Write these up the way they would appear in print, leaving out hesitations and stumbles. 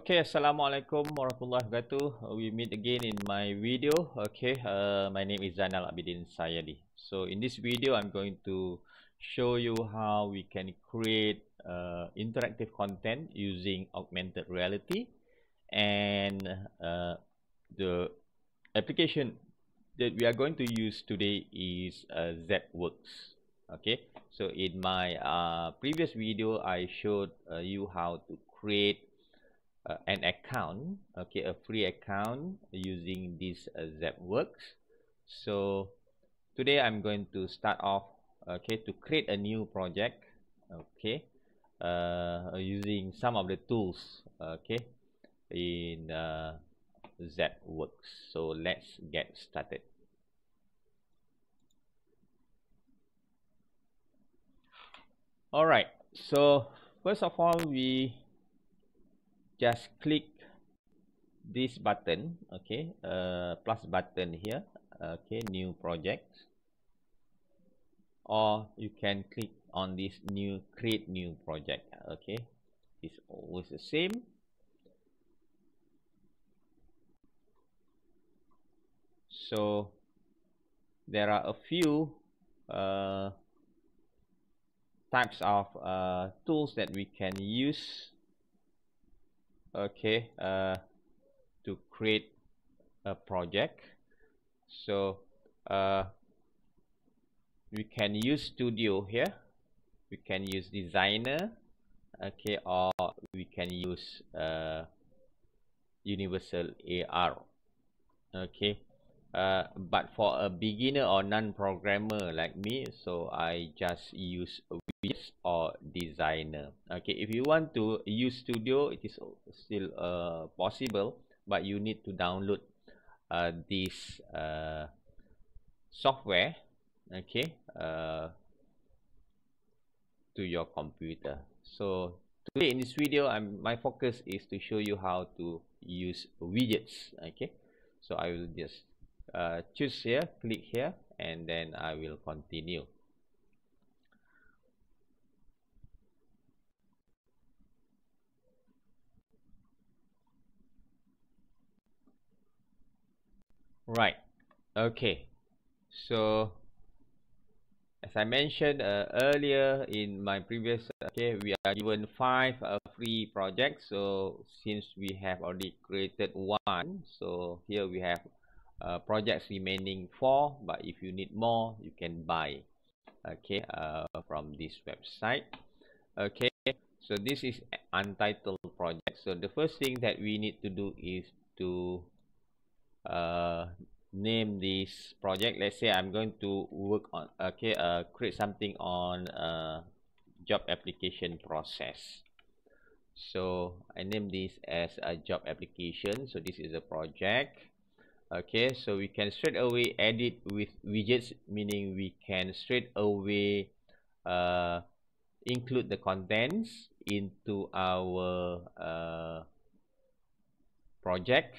Okay, Assalamualaikum warahmatullahi wabarakatuh. We meet again in my video. Okay, my name is Zainal Abidin Sayadi. So in this video, I'm going to show you how we can create interactive content using augmented reality, and the application that we are going to use today is ZAPWORKS. Okay, so in my previous video, I showed you how to create an account, okay, a free account using this ZAPWORKS. So today I'm going to start off, okay, to create a new project, okay, using some of the tools, okay, in ZAPWORKS. So let's get started. All right, so first of all, we just click this button, okay, plus button here, okay, new project, or you can click on this new create new project. Okay, it's always the same. So there are a few types of tools that we can use, okay, to create a project. So we can use Studio here, we can use Designer, okay, or we can use Universal AR, okay. But for a beginner or non-programmer like me, so I just use WIDGETS or Designer. Okay, if you want to use Studio, it is still possible, but you need to download this software, okay, to your computer. So today in this video, my focus is to show you how to use widgets. Okay, so I will just choose here, click here, and then I will continue. Right, okay, so as I mentioned earlier in my previous, okay, we are given 5 free projects. So since we have already created 1, so here we have projects remaining 4, but if you need more, you can buy, okay, from this website. Okay, so this is Untitled project. So the first thing that we need to do is to name this project. Let's say I'm going to work on, okay, create something on job application process. So I name this as a job application. So this is a project. Okay, so we can straight away edit with widgets, meaning we can straight away include the contents into our project,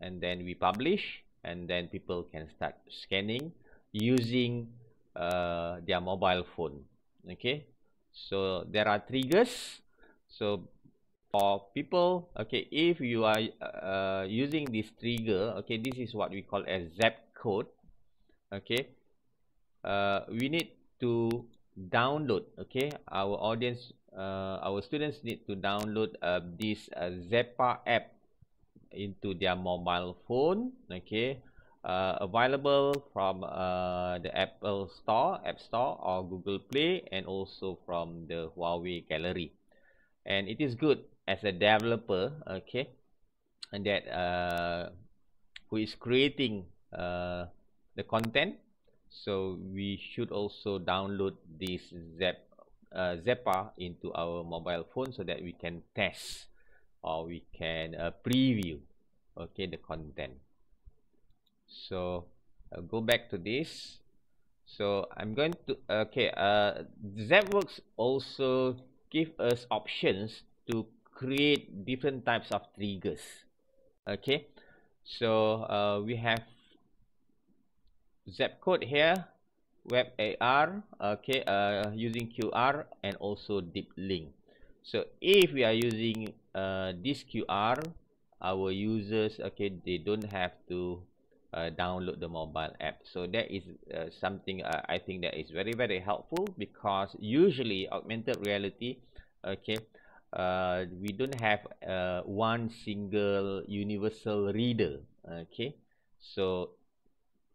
and then we publish, and then people can start scanning using their mobile phone. Okay, so there are triggers. So for people, okay, if you are using this trigger, okay, this is what we call as zap code. Okay, we need to download, okay, our audience, our students need to download this Zappa app into their mobile phone. Okay, available from the Apple Store, App Store, or Google Play, and also from the Huawei Gallery. And it is good as a developer, okay, and that who is creating the content. So we should also download this Zappa into our mobile phone so that we can test, or we can preview, okay, the content. So I'll go back to this. So I'm going to, okay, ZAPWORKS also give us options to create different types of triggers. Okay, so we have zap code here, web AR, okay, using QR, and also deep link. So if we are using this QR, our users, okay, they don't have to download the mobile app. So that is something I think that is very, very helpful, because usually augmented reality, okay, we don't have one single universal reader. Okay, so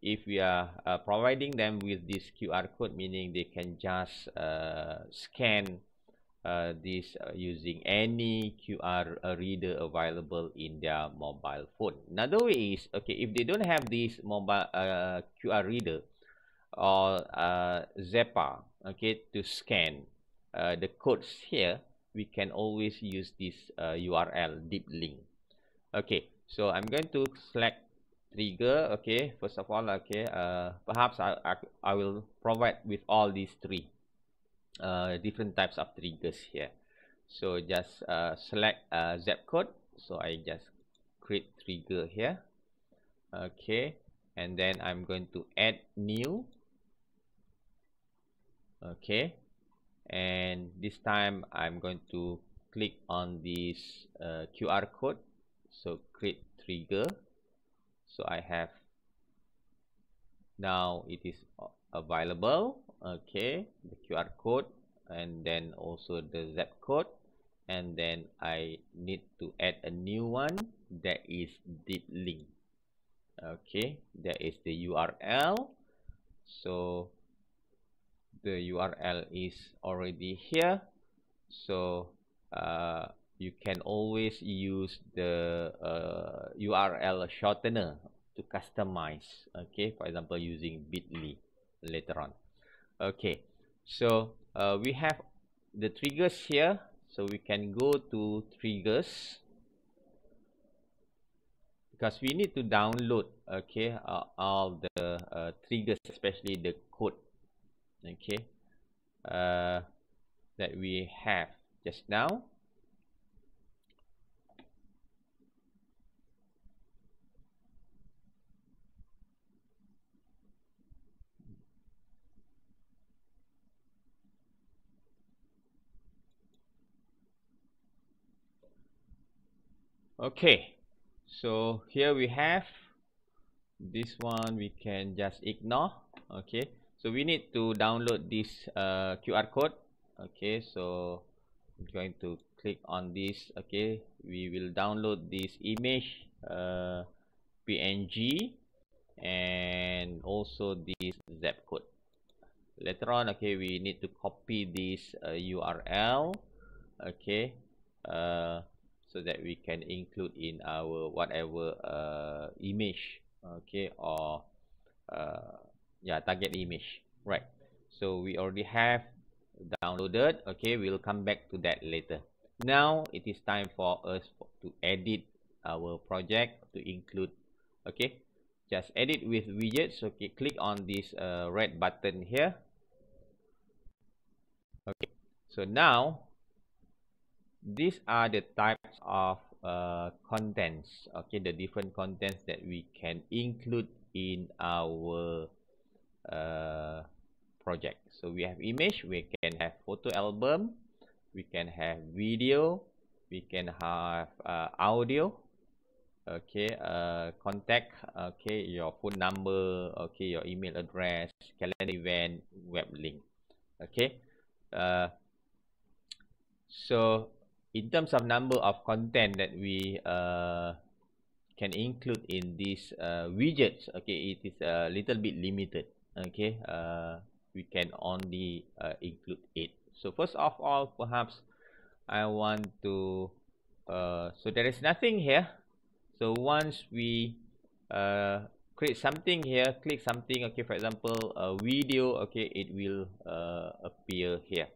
if we are providing them with this QR code, meaning they can just scan this using any QR reader available in their mobile phone. Another way is, okay, if they don't have this mobile QR reader or Zappa, okay, to scan the codes here, we can always use this URL deep link. Okay, so I'm going to select trigger. Okay, first of all, okay, perhaps I will provide with all these three different types of triggers here. So just select zap code. So I just create trigger here. Okay, and then I'm going to add new. Okay, and this time I'm going to click on this QR code. So create trigger. So I have, now it is available. Okay, the QR code, and then also the zap code, and then I need to add a new one, that is deep link. Okay, that is the URL. So the URL is already here. So you can always use the URL shortener to customize. Okay, for example, using bit.ly later on. Okay, so we have the triggers here. So we can go to triggers, because we need to download, okay, all the triggers, especially the code, okay, that we have just now. Okay, so here we have this one, we can just ignore. Okay, so we need to download this QR code. Okay, so I'm going to click on this. Okay, we will download this image PNG, and also this zap code. Later on, okay, we need to copy this URL, okay, so that we can include in our whatever image, okay, or yeah, target image, right? So we already have downloaded. Okay, we'll come back to that later. Now it is time for us to edit our project to include. Okay, just edit with widgets. Okay, click on this red button here. Okay, so now these are the types of contents. Okay, the different contents that we can include in our project. So we have image, we can have photo album, we can have video, we can have audio, okay, contact, okay, your phone number, okay, your email address, calendar event, web link. Okay, so in terms of number of content that we can include in these widgets, okay, it is a little bit limited. Okay, we can only include 8. So first of all, perhaps I want to so there is nothing here. So once we create something here, click something, okay, for example a video, okay, it will appear here.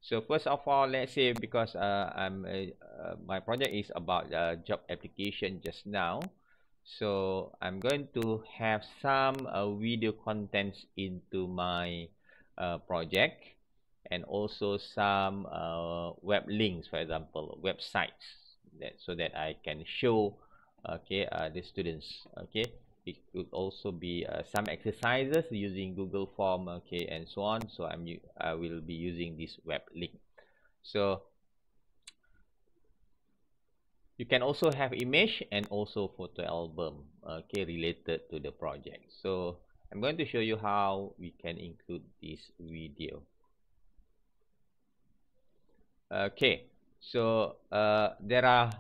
So first of all, let's say, because my project is about job application just now, so I'm going to have some video contents into my project, and also some web links, for example websites, so that I can show, okay, the students. Okay, it could also be some exercises using Google Form, okay, and so on. So I will be using this web link. So You can also have image and also photo album, okay, related to the project. So I'm going to show you how we can include this video. Okay, so there are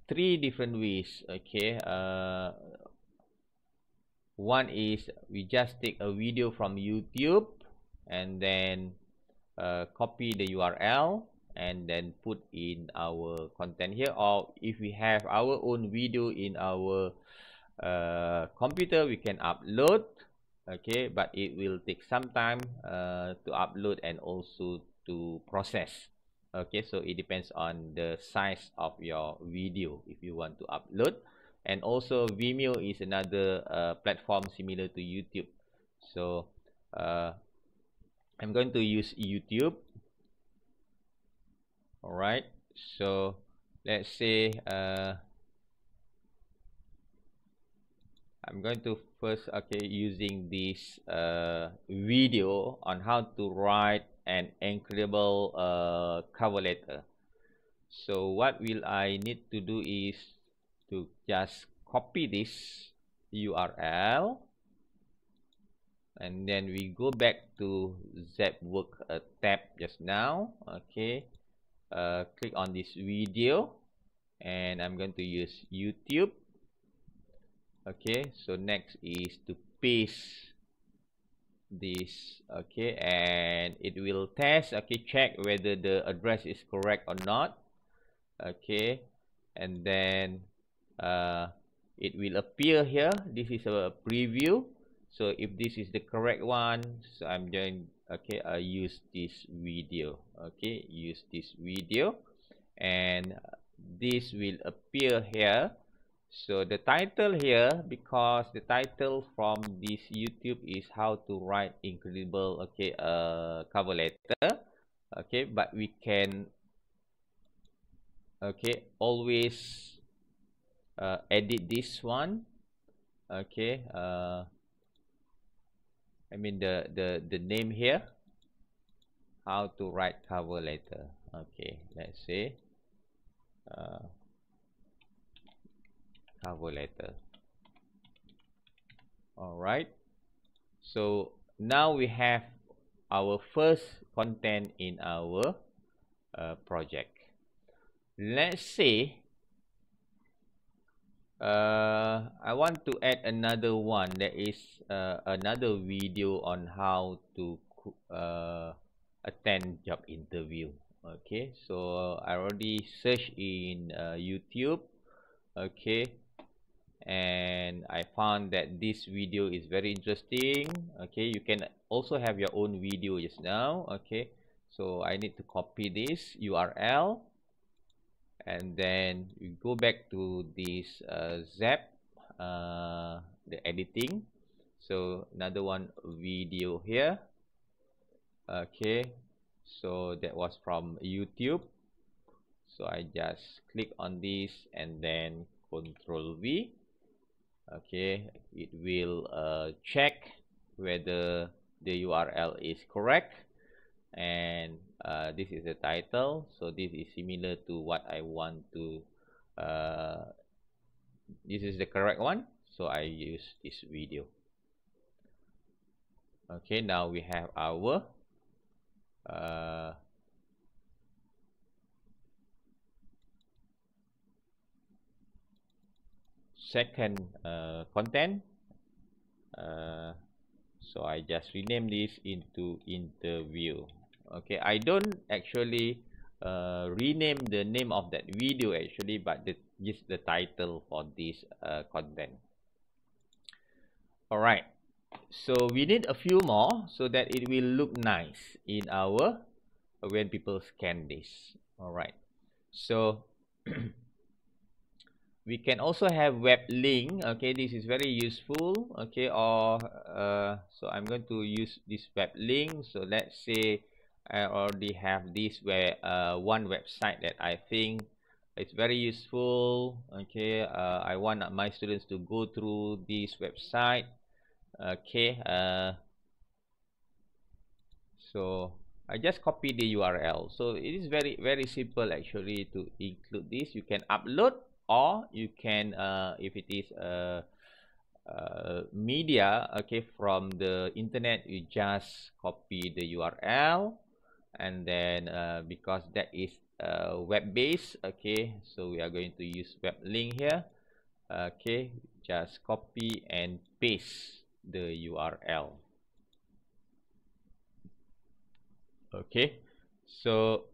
three different ways. Okay, one is we just take a video from YouTube and then copy the URL and then put in our content here, or if we have our own video in our computer, we can upload. Okay, but it will take some time to upload and also to process. Okay, so it depends on the size of your video if you want to upload. And also Vimeo is another platform similar to YouTube. So I'm going to use YouTube. All right, so let's say I'm going to first, okay, using this video on how to write an incredible cover letter. So what will I need to do is to just copy this URL and then we go back to ZAPWORKS tab just now. Okay, click on this video and I'm going to use YouTube. Okay, so next is to paste this. Okay, and it will test, okay, check whether the address is correct or not. Okay, and then it will appear here. This is a preview, so if this is the correct one, so I'm going, okay, use this video. Okay, use this video and this will appear here. So the title here, because the title from this YouTube is how to write incredible, okay, cover letter. Okay, but we can, okay, always edit this one. Okay, I mean the name here, how to write cover letter. Okay, let's say cover letter. All right, so now we have our first content in our project. Let's say I want to add another one. There is another video on how to attend job interview. Okay, so I already searched in YouTube. Okay, and I found that this video is very interesting. Okay, you can also have your own video just now. Okay, so I need to copy this URL and then you go back to this Zap, the editing. So another one video here. Okay, so that was from YouTube. So I just click on this and then Control V. Okay, it will check whether the URL is correct, and this is the title. So this is similar to what I want to this is the correct one, so I use this video. Okay, now we have our second content. So I just rename this into interview. Okay, I don't actually rename the name of that video actually, but just the title for this content. All right, so we need a few more so that it will look nice in our when people scan this. All right, so we can also have web link. Okay, this is very useful. Okay, or so I'm going to use this web link. So let's say I already have this where one website that I think it's very useful. Okay, I want my students to go through this website. Okay, so I just copy the URL. So it is very simple actually to include this. You can upload, or you can if it is media, okay, from the internet, you just copy the URL, and then because that is web-based, okay, so we are going to use web link here. Okay, just copy and paste the URL. Okay, so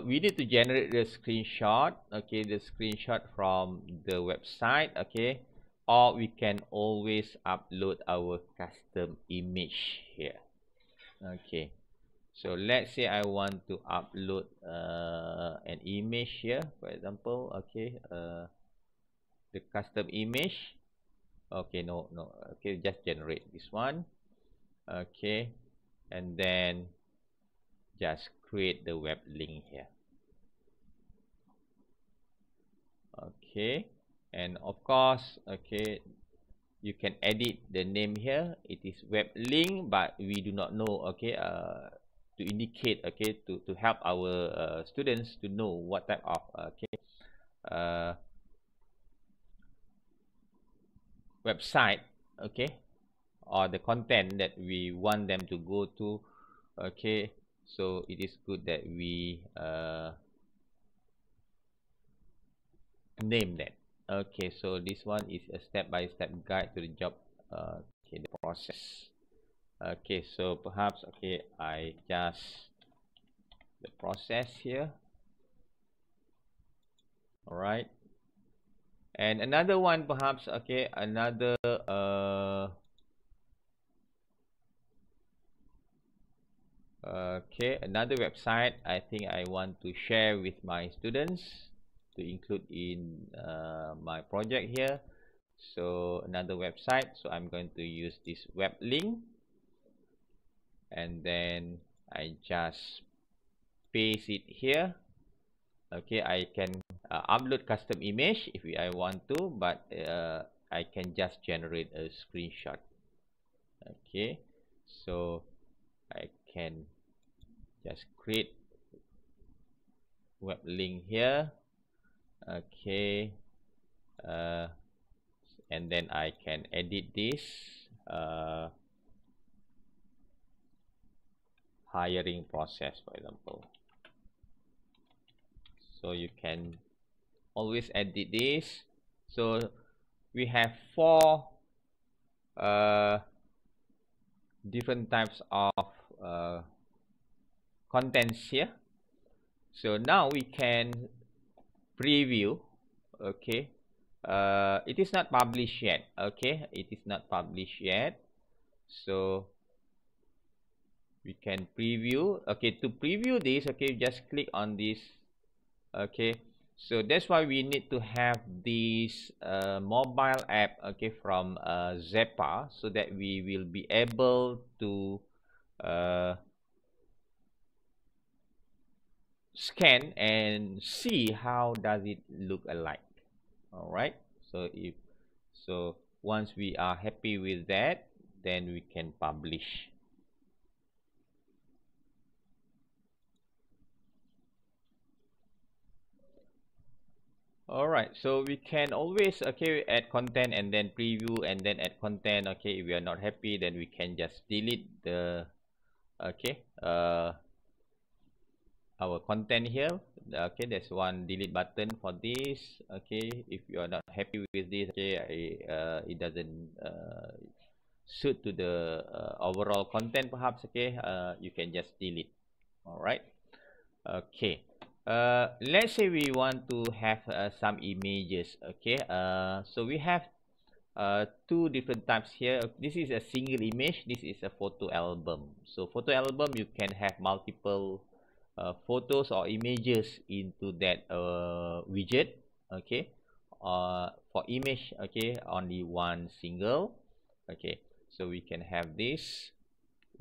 we need to generate the screenshot, okay, the screenshot from the website, okay, or we can always upload our custom image here. Okay, so let's say I want to upload an image here, for example, okay, the custom image. Okay, no, okay, just generate this one. Okay, and then just create the web link here. Okay, and of course, okay, you can edit the name here. It is web link, but we do not know, okay, to indicate, okay, to help our students to know what type of website, okay, or the content that we want them to go to. Okay, so it is good that we name that. Okay, so this one is a step-by-step guide to the job, okay, the process. Okay, so perhaps, okay, I just the process here. All right, and another one perhaps, okay, another okay, another website I think I want to share with my students to include in my project here. So another website, so I'm going to use this web link, and then I just paste it here. Okay, I can upload custom image if I want to, but I can just generate a screenshot. Okay, so I can just create web link here. Okay, and then I can edit this hiring process, for example. So you can always edit this. So we have 4 different types of contents here. So now we can preview. Okay, it is not published yet. Okay, it is not published yet, so we can preview. Okay, to preview this, okay, just click on this. Okay, so that's why we need to have this mobile app, okay, from Zappa, so that we will be able to scan and see how does it look alike. All right, so once we are happy with that, then we can publish. All right, so we can always, okay, add content and then preview and then add content. Okay, if we are not happy, then we can just delete the okay our content here. Okay, there's one delete button for this. Okay, if you are not happy with this, okay, it doesn't suit to the overall content perhaps, okay, you can just delete. All right, okay, let's say we want to have some images. Okay, so we have 2 different types here. This is a single image, this is a photo album. So photo album, you can have multiple photos or images into that widget. Okay, for image, okay, only one single. Okay, so we can have this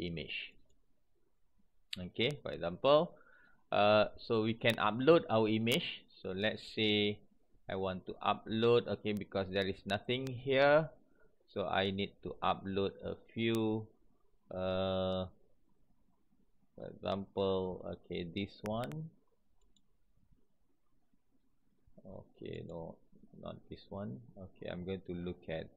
image. Okay, for example, so we can upload our image. So let's say I want to upload, okay, because there is nothing here, so I need to upload a few For example, okay, this one. Okay, no, not this one. Okay, I'm going to look at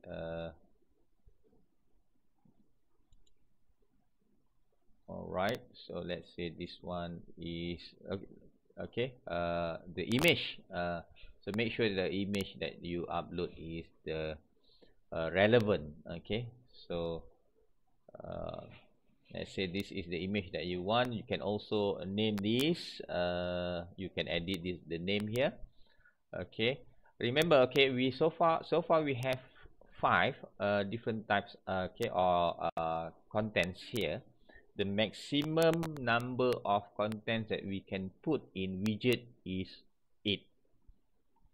all right, so let's say this one is okay, the image, so make sure the image that you upload is the relevant. Okay, so uh, let's say this is the image that you want. You can also name this, you can edit this, the name here. Okay, remember, okay, we so far we have 5 different types, okay, or contents here. The maximum number of contents that we can put in widget is 8.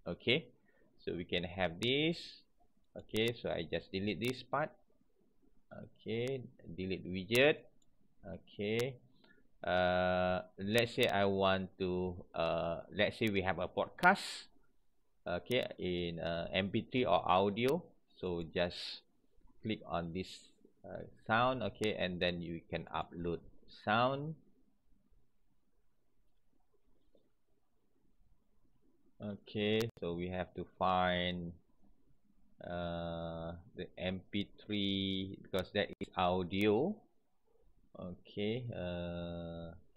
Okay, so we can have this. Okay, so I just delete this part. Okay, delete widget. Okay, let's say I want to let's say we have a podcast, okay, in mp3 or audio. So just click on this sound, okay, and then you can upload sound. Okay, so we have to find the mp3 because that is audio. Okay,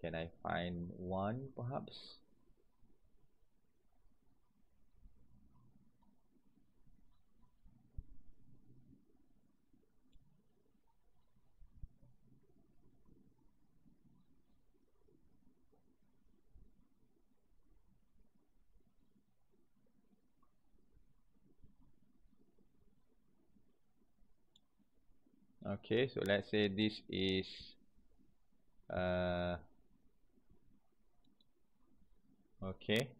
can I find one perhaps? Okay, so let's say this is okay,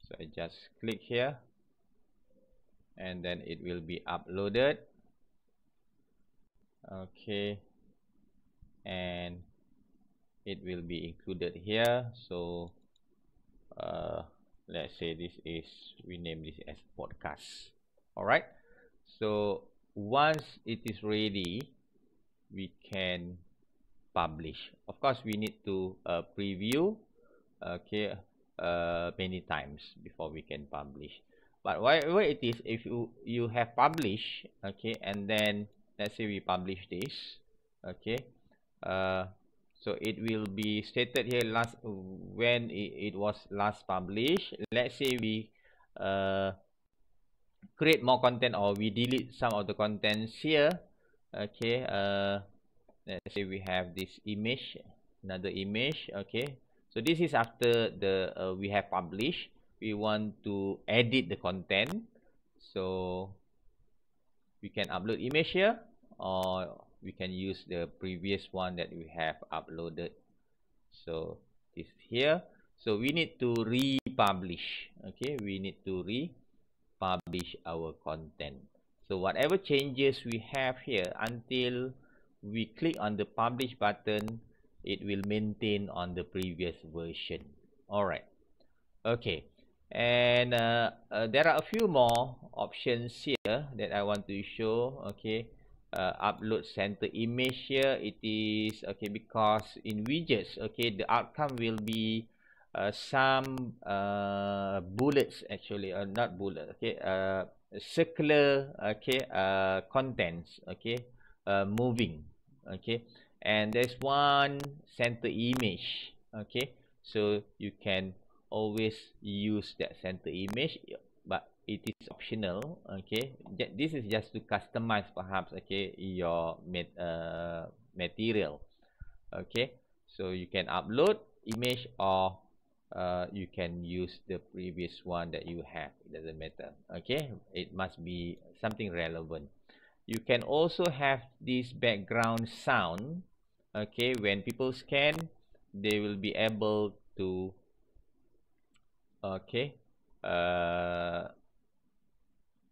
so I just click here and then it will be uploaded. Okay, and it will be included here. So let's say this is, we name this as podcast. All right, so once it is ready, we can publish. Of course, we need to preview, okay, many times before we can publish. But whatever it is, if you have published, okay, and then let's say we publish this, okay, so it will be stated here last when it was last published. Let's say we create more content or we delete some of the contents here. Okay, let's say we have this image, another image. Okay, so this is after the we have published. We want to edit the content, so we can upload image here, or we can use the previous one that we have uploaded. So this here, so we need to republish. Okay, we need to republish our content. So whatever changes we have here, until we click on the publish button, it will maintain on the previous version. All right, okay, and there are a few more options here that I want to show. Okay, upload center image here. It is okay because in widgets, okay, the outcome will be some bullets, actually, not bullet, okay, circular, okay, contents, okay, moving, okay, and there's one center image. Okay, so you can always use that center image, but it is optional. Okay, this is just to customize perhaps, okay, your material. Okay, so you can upload image, or you can use the previous one that you have. It doesn't matter. Okay, it must be something relevant. You can also have this background sound. Okay, when people scan, they will be able to, okay,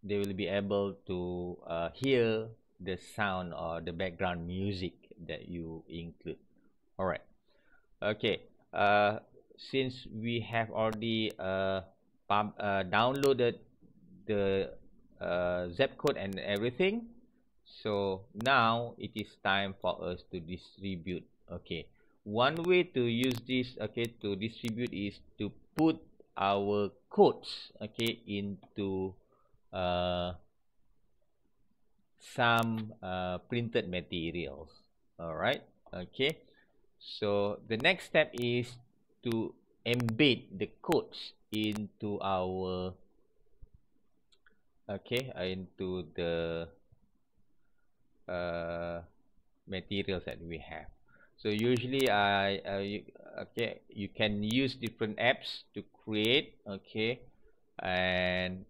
they will be able to hear the sound or the background music that you include. All right, okay, since we have already downloaded the zip code and everything, so now it is time for us to distribute. Okay, one way to use this, okay, to distribute is to put our codes, okay, into some printed materials. All right, okay. So the next step is to embed the codes into our into the materials that we have. So usually you can use different apps to create, okay, and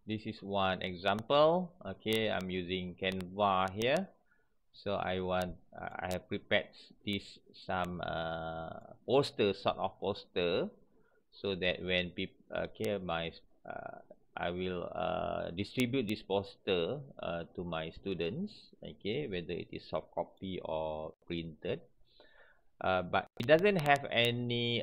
this is one example. Okay, I'm using Canva here. So I have prepared this some poster, sort of poster, so that when people, okay, I will distribute this poster to my students, okay, whether it is soft copy or printed. But it doesn't have any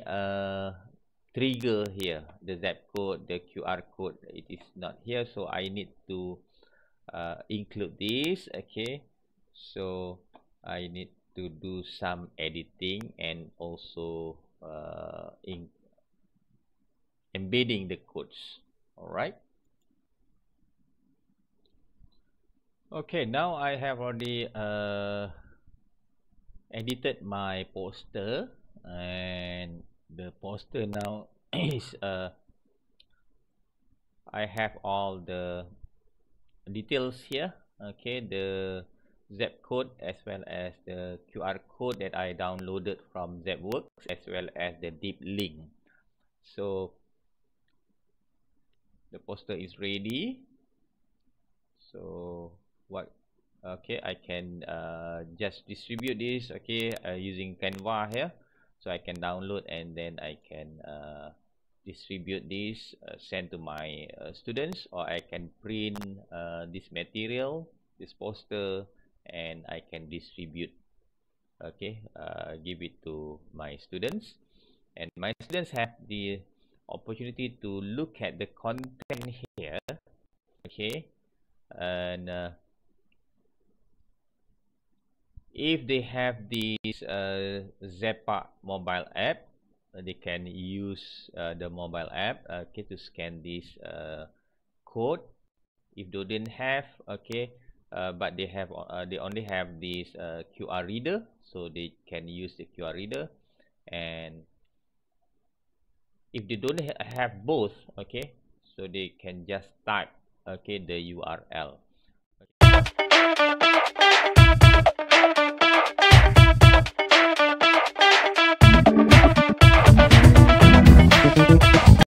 trigger here. The zap code, the QR code, it is not here, so I need to include this. Okay, so I need to do some editing and also embedding the codes. All right. Okay, now I have already edited my poster, and the poster now is I have all the details here. Okay, the zap code as well as the QR code that I downloaded from ZAPWORKS, as well as the deep link. So the poster is ready. So I can just distribute this, okay, using Canva here. So I can download and then I can distribute this, send to my students, or I can print this material, this poster, and I can distribute, okay, give it to my students, and my students have the opportunity to look at the content here, okay, and if they have this Zappa mobile app, they can use the mobile app, okay, to scan this code. If they didn't have, okay, but they only have this QR reader, so they can use the QR reader. And if they don't have both, okay, so they can just type, okay, the URL.